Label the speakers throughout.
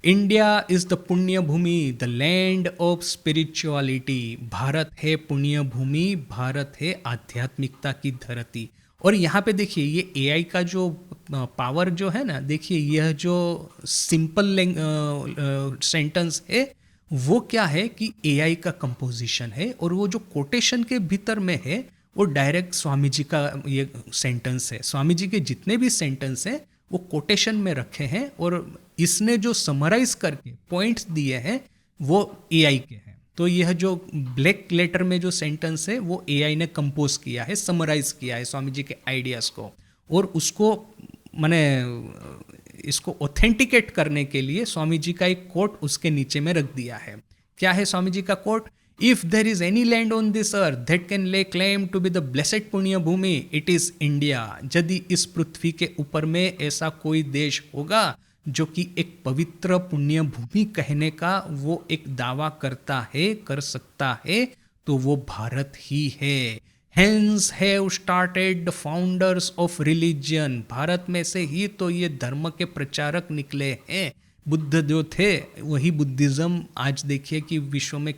Speaker 1: India is the punya bhumi, the land of spirituality. Bharat है पुण्य भूमि, भारत है आध्यात्मिकता की धरती। और यहाँ पे देखिए ये एआई का जो पावर जो है ना, देखिए यह जो सिंपल सेंटेंस है वो क्या है कि एआई का कंपोजिशन है, और वो जो कोटेशन के भीतर में है वो डायरेक्ट स्वामी जी का ये सेंटेंस है। स्वामी जी के जितने भी सेंटेंस हैं वो कोटेशन में रखे हैं, और इसने जो समराइज करके पॉइंट्स दिए हैं वो एआई के हैं। तो यह जो ब्लैक लेटर में जो सेंटेंस है वो एआई ने कंपोज किया है, समराइज किया है स्वामी जी के आइडियाज़ को, और उसको माने इसको ऑथेंटिकेट करने के लिए स्वामी जी का एक कोट उसके नीचे में रख दिया है। क्या है स्वामी जी का quote? If there is any land on this earth that can lay claim to be the blessed punya bhumi, it is India. यदि इस पृथ्वी के ऊपर में ऐसा कोई देश होगा जो कि एक पवित्र पुण्य भूमि कहने का वो एक दावा करता है, कर सकता है, तो वो भारत ही है। Hence have started the founders of religion। Bharat में से ही तो ये धर्म के प्रचारक निकले हैं। बुद्ध जो थे वही बुद्धिज्म आज देखिए कि विश्व में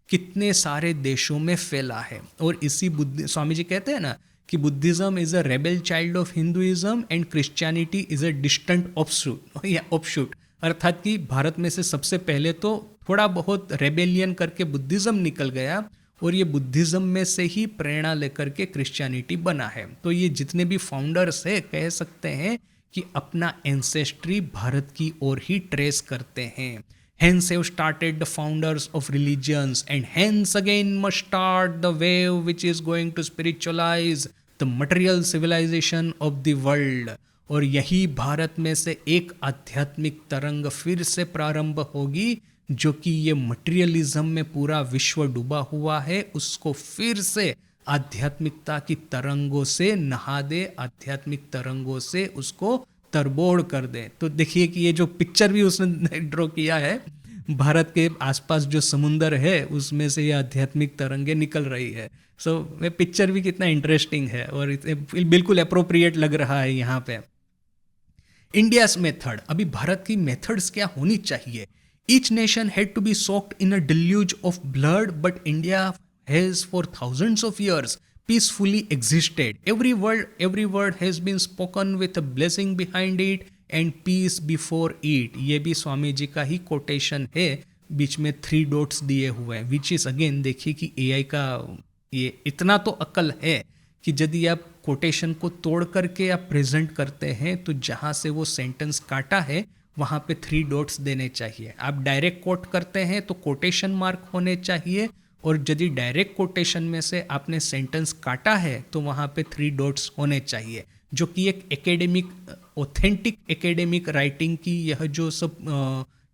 Speaker 1: कितने सारे देशों में फैला है। और इसी बुद्धि स्वामी जी कहते हैं ना कि Buddhism is a rebel child of Hinduism and Christianity is a distant offshoot. अर्थात कि भारत में से सबसे पहले तो थोड़ा बहुत रेबेलियन करके बुद्धिज्म निकल गया, और ये बुद्धिज्म में से ही प्रेरणा लेकर के क्रिश्चियनिटी बना है। तो ये जितने भी फाउंडर्स है कह सकते हैं कि अपना एंसेस्ट्री भारत की ओर ही ट्रेस करते हैं। Hence have started the founders of religions, and hence again must start the wave which is going to spiritualize the material civilization of the world। और यही भारत में से एक आध्यात्मिक तरंग फिर से प्रारंभ होगी, जो कि ये मटेरियलिज्म में पूरा विश्व डूबा हुआ है उसको फिर से आध्यात्मिकता की तरंगों से नहा दे, आध्यात्मिक तरंगों से उसको तरबोड़ कर दे। तो देखिए कि ये जो पिक्चर भी उसने ड्रॉ किया है, भारत के आसपास जो समुंदर है उसमें से ये आध्यात्मिक तरंगे निकल रही है। सो ये पिक्चर भी कितना इंटरेस्टिंग है और बिल्कुल अप्रोप्रिएट लग रहा है यहाँ पे। इंडियाज मेथड, अभी भारत की मेथड्स क्या होनी चाहिए? Each nation had to be soaked in a deluge of blood, but India has for thousands of years peacefully existed. Every word has been spoken with a blessing behind it and peace before it। ये भी स्वामी जी का ही quotation है, बीच में 3 dots दिए हुए हैं, which is again देखिए कि एआई का ये इतना तो अक्ल है कि यदि आप कोटेशन को तोड़ करके आप प्रेजेंट करते हैं तो जहाँ से वो सेंटेंस काटा है वहाँ पे 3 डॉट्स देने चाहिए। आप डायरेक्ट कोट करते हैं तो कोटेशन मार्क होने चाहिए, और यदि डायरेक्ट कोटेशन में से आपने सेंटेंस काटा है तो वहाँ पे 3 डॉट्स होने चाहिए, जो कि एक एकेडमिक ऑथेंटिक एकेडमिक राइटिंग की यह जो सब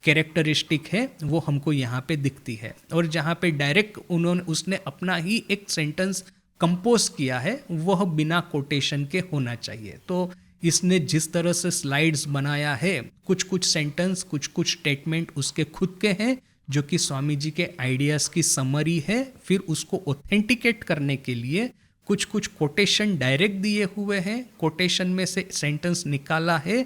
Speaker 1: कैरेक्टरिस्टिक है वो हमको यहाँ पे दिखती है। और जहाँ पे डायरेक्ट उसने अपना ही एक सेंटेंस कंपोज किया है वह बिना कोटेशन के होना चाहिए। तो इसने जिस तरह से स्लाइड्स बनाया है, कुछ कुछ सेंटेंस कुछ कुछ स्टेटमेंट उसके खुद के हैं जो कि स्वामी जी के आइडियाज़ की समरी है, फिर उसको ऑथेंटिकेट करने के लिए कुछ कुछ कोटेशन डायरेक्ट दिए हुए हैं, कोटेशन में से सेंटेंस निकाला है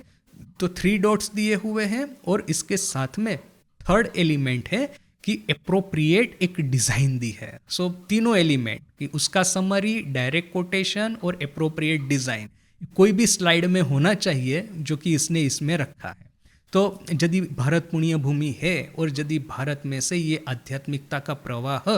Speaker 1: तो 3 डॉट्स दिए हुए हैं, और इसके साथ में थर्ड एलिमेंट है कि अप्रोप्रिएट एक डिज़ाइन दी है। सो तीनों एलिमेंट कि उसका समरी, डायरेक्ट कोटेशन और अप्रोप्रिएट डिज़ाइन कोई भी स्लाइड में होना चाहिए जो कि इसने इसमें रखा है। तो यदि भारत पुण्य भूमि है और यदि भारत में से ये आध्यात्मिकता का प्रवाह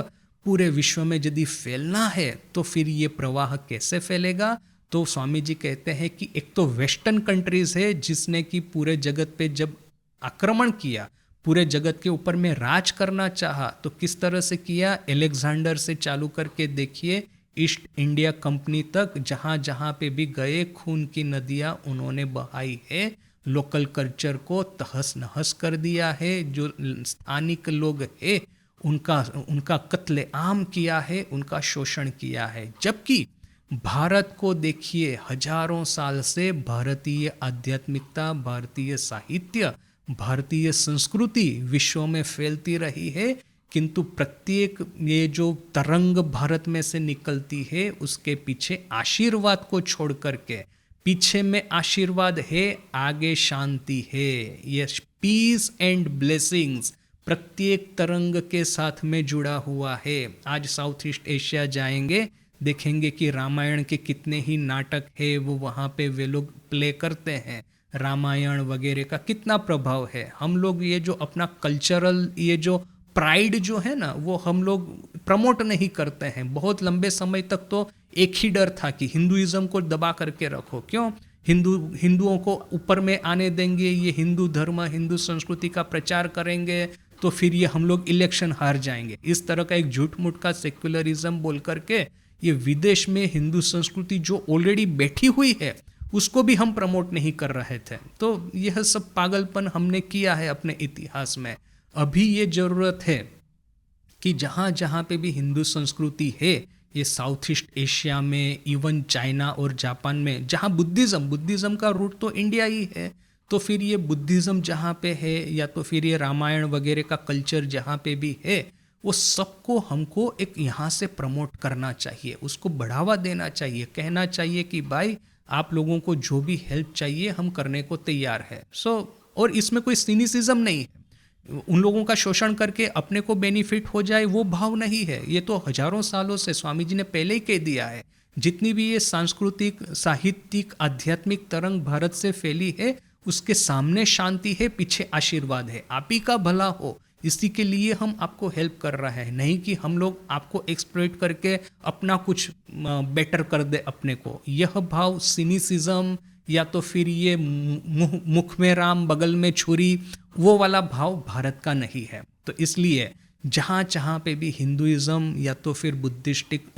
Speaker 1: पूरे विश्व में यदि फैलना है तो फिर ये प्रवाह कैसे फैलेगा? तो स्वामी जी कहते हैं कि एक तो वेस्टर्न कंट्रीज है जिसने कि पूरे जगत पे जब आक्रमण किया, पूरे जगत के ऊपर में राज करना चाहा, तो किस तरह से किया? अलेक्जेंडर से चालू करके देखिए ईस्ट इंडिया कंपनी तक, जहाँ जहाँ पे भी गए खून की नदियाँ उन्होंने बहाई है, लोकल कल्चर को तहस नहस कर दिया है, जो स्थानिक लोग हैं उनका कत्ले आम किया है, उनका शोषण किया है। जबकि भारत को देखिए हजारों साल से भारतीय आध्यात्मिकता, भारतीय साहित्य, भारतीय संस्कृति विश्व में फैलती रही है, किंतु प्रत्येक ये जो तरंग भारत में से निकलती है उसके पीछे आशीर्वाद को छोड़ करके, पीछे में आशीर्वाद है, आगे शांति है। ये पीस एंड ब्लेसिंग्स प्रत्येक तरंग के साथ में जुड़ा हुआ है। आज साउथ ईस्ट एशिया जाएंगे, देखेंगे कि रामायण के कितने ही नाटक है वो वहाँ पे वे लोग प्ले करते हैं। रामायण वगैरह का कितना प्रभाव है। हम लोग ये जो अपना कल्चरल ये जो प्राइड जो है ना, वो हम लोग प्रमोट नहीं करते हैं। बहुत लंबे समय तक तो एक ही डर था कि हिंदुइज्म को दबा करके रखो। क्यों? हिंदुओं को ऊपर में आने देंगे, ये हिंदू धर्म हिंदू संस्कृति का प्रचार करेंगे तो फिर ये हम लोग इलेक्शन हार जाएंगे। इस तरह का एक झूठ मूठ का सेक्युलरिज्म बोल करके ये विदेश में हिंदू संस्कृति जो ऑलरेडी बैठी हुई है उसको भी हम प्रमोट नहीं कर रहे थे। तो यह सब पागलपन हमने किया है अपने इतिहास में। अभी ये जरूरत है कि जहाँ जहाँ पे भी हिंदू संस्कृति है, ये साउथ ईस्ट एशिया में, इवन चाइना और जापान में, जहाँ बुद्धिज़्म का रूट तो इंडिया ही है, तो फिर ये बुद्धिज़्म जहाँ पे है या तो फिर ये रामायण वगैरह का कल्चर जहाँ पे भी है, वो सबको हमको एक यहाँ से प्रमोट करना चाहिए, उसको बढ़ावा देना चाहिए, कहना चाहिए कि भाई आप लोगों को जो भी हेल्प चाहिए हम करने को तैयार है। और इसमें कोई सिनिसिज्म नहीं है, उन लोगों का शोषण करके अपने को बेनिफिट हो जाए वो भाव नहीं है। ये तो हजारों सालों से स्वामी जी ने पहले ही कह दिया है। जितनी भी ये सांस्कृतिक, साहित्यिक, आध्यात्मिक तरंग भारत से फैली है, उसके सामने शांति है, पीछे आशीर्वाद है। आप ही का भला हो, इसी के लिए हम आपको हेल्प कर रहे हैं, नहीं कि हम लोग आपको एक्सप्लॉइट करके अपना कुछ बेटर कर दे अपने को। यह भाव सिनिसिज्म या तो फिर ये मुख में राम बगल में छुरी, वो वाला भाव भारत का नहीं है। तो इसलिए जहाँ जहाँ पे भी हिंदुइज्म या तो फिर बुद्धिस्टिक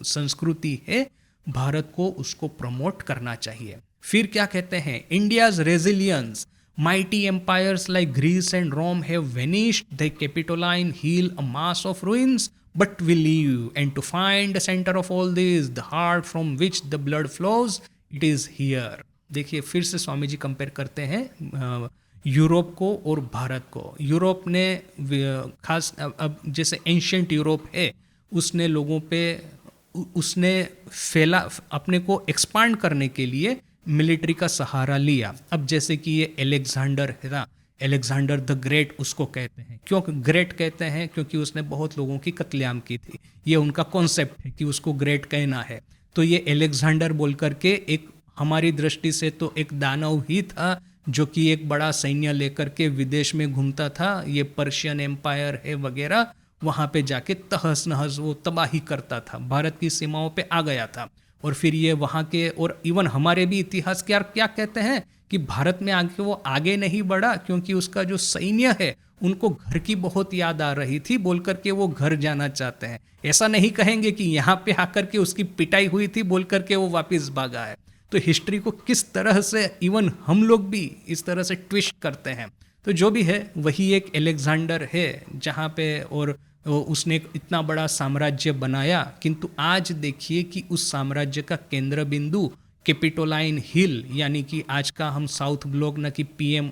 Speaker 1: संस्कृति है, भारत को उसको प्रमोट करना चाहिए। फिर क्या कहते हैं, India's resilience, mighty empires like Greece and Rome have vanished, the Capitoline hill a mass of ruins, but we live, and to find the center of all this, the heart from which the blood flows, it is here। देखिए फिर से Swami ji compare करते हैं Europe को और भारत को। Europe ने खास अब जैसे एंशियंट यूरोप है, उसने लोगों पे उसने फैला, अपने को एक्सपांड करने के लिए मिलिट्री का सहारा लिया। अब जैसे कि ये एलेक्जेंडर है ना, एलेक्जेंडर द ग्रेट उसको कहते हैं। क्यों ग्रेट कहते हैं? क्योंकि उसने बहुत लोगों की कत्लेआम की थी। ये उनका कॉन्सेप्ट है कि उसको ग्रेट कहना है। तो ये एलेक्जेंडर बोल करके एक हमारी दृष्टि से तो एक दानव ही था, जो कि एक बड़ा सैन्य लेकर के विदेश में घूमता था। ये पर्शियन एम्पायर है वगैरह, वहाँ पे जाके तहस नहस वो तबाही करता था, भारत की सीमाओं पे आ गया था। और फिर ये वहाँ के और इवन हमारे भी इतिहास क्या क्या कहते हैं कि भारत में आके वो आगे नहीं बढ़ा क्योंकि उसका जो सैन्य है उनको घर की बहुत याद आ रही थी, बोल करके वो घर जाना चाहते हैं। ऐसा नहीं कहेंगे कि यहाँ पे आकर के उसकी पिटाई हुई थी बोल करके वो वापस भागा है। तो हिस्ट्री को किस तरह से इवन हम लोग भी इस तरह से ट्विस्ट करते हैं। तो जो भी है वही एक एलेक्जेंडर है जहाँ पे, और उसने एक इतना बड़ा साम्राज्य बनाया, किंतु आज देखिए कि उस साम्राज्य का केंद्र बिंदु कैपिटोलाइन हिल, यानी कि आज का हम साउथ ब्लॉक ना कि पीएम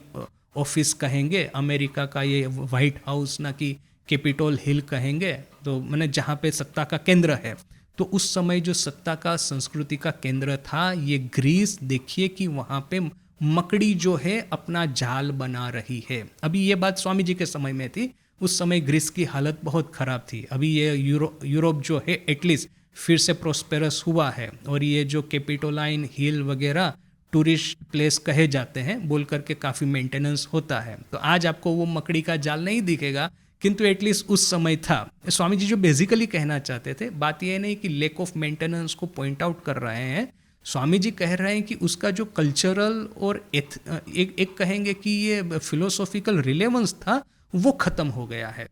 Speaker 1: ऑफिस कहेंगे, अमेरिका का ये व्हाइट हाउस ना कि कैपिटोल हिल कहेंगे, तो मैंने जहाँ पे सत्ता का केंद्र है। तो उस समय जो सत्ता का, संस्कृति का केंद्र था ये ग्रीस, देखिए कि वहाँ पे मकड़ी जो है अपना जाल बना रही है। अभी ये बात स्वामी जी के समय में थी, उस समय ग्रीस की हालत बहुत ख़राब थी। अभी ये यूरोप जो है एटलीस्ट फिर से प्रोस्पेरस हुआ है, और ये जो कैपिटोलाइन हिल वगैरह टूरिस्ट प्लेस कहे जाते हैं बोल करके काफ़ी मेंटेनेंस होता है। तो आज आपको वो मकड़ी का जाल नहीं दिखेगा, किंतु एटलीस्ट उस समय था। स्वामी जी जो बेसिकली कहना चाहते थे, बात यह नहीं कि लेक ऑफ मेंटेनेंस को पॉइंट आउट कर रहे हैं। स्वामी जी कह रहे हैं कि उसका जो कल्चरल और एक कहेंगे कि ये फिलोसॉफिकल रिलेवेंस था वो खत्म हो गया है।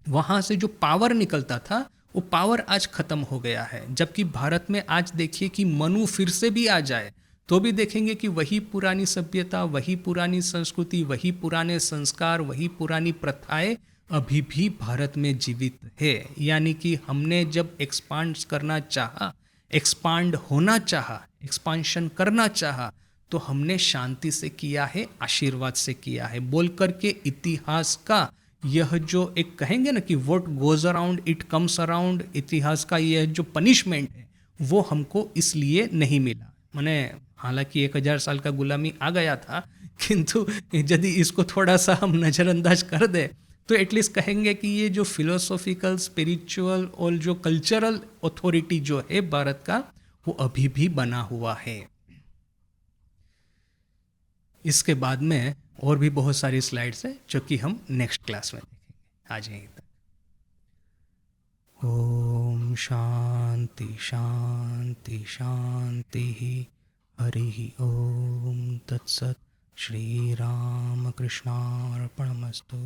Speaker 1: वहाँ से जो पावर निकलता था वो पावर आज खत्म हो गया है। जबकि भारत में आज देखिए कि मनु फिर से भी आ जाए तो भी देखेंगे कि वही पुरानी सभ्यता, वही पुरानी संस्कृति, वही पुराने संस्कार, वही पुरानी प्रथाएं अभी भी भारत में जीवित है। यानी कि हमने जब एक्सपांड करना चाहा, एक्सपांड होना चाहा, एक्सपांशन करना चाहा, तो हमने शांति से किया है, आशीर्वाद से किया है, बोल करके इतिहास का यह जो एक कहेंगे ना कि what goes around it comes around, इतिहास का यह जो पनिशमेंट है वो हमको इसलिए नहीं मिला। माने हालांकि 1000 साल का गुलामी आ गया था, किंतु यदि इसको थोड़ा सा हम नज़रअंदाज कर दें तो एटलीस्ट कहेंगे कि ये जो फिलोसॉफिकल, स्पिरिचुअल और जो कल्चरल अथॉरिटी जो है भारत का, वो अभी भी बना हुआ है। इसके बाद में और भी बहुत सारी स्लाइड्स हैं जो कि हम नेक्स्ट क्लास में देखेंगे। आज यहीं तक। ओम शांति शांति शांति। हरि ओम तत्सत। श्री राम कृष्णार्पणमस्तु।